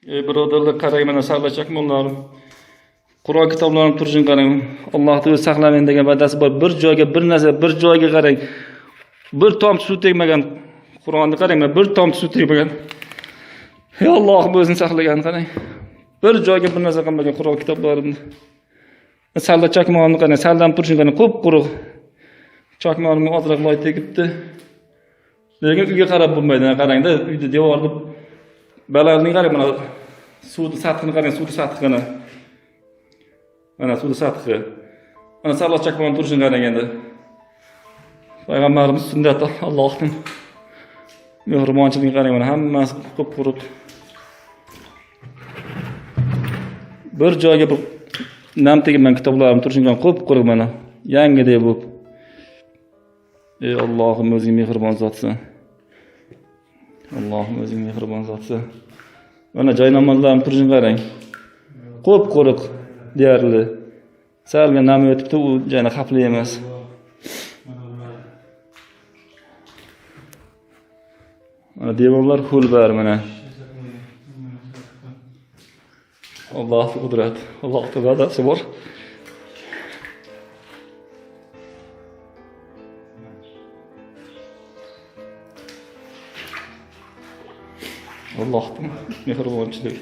Birodarlar, qarang, mana sarlachak mollarim. Qur'on kitoblarini turjin qarang. Allohning o'zi saqlamaydi degan va'dasi bor. Bir joyga bir narsa, bir joyga qarang. Bir tomchi suv tegmagan. Qur'onni qarang, bir tomchi suv tegmagan. Ey Allohim o'zini saqlagan qarang. Bir joyga bir narsa qilmagan Qur'on kitoblarimni. Salla chakmonni qarang, saldan turjin qarang, quruq. Chakmonimga ozroq loy tegibdi. Lekin uyga qarab bo'lmaydi, qarangda, uyda devorni balandligini qarang, mana suvni sathini qarang, suvni sathini. Mana suvni sathi. Mana salla chakmonni turjin qarang endi. Payg'ambarimiz sunnati, Allohning mehribonchiligiga qarang, mana hammasi quruq. Bir joyga bir nam tegman kitoblarim turishgan quruq mana. Yangidek bo'lib. Ey Allohim o'zing mehribon zotsan. Allohim o'zing mehribon zotsan. Mana joynamollarim turishgan qarang. Quruq deyarli. Salga nam o'tibdi, u joyni xavfli emas. Mana devorlar ho'l bar mana. Allohning qudrati, Allohning va'dasi bor. Allohning mehribonchiligi.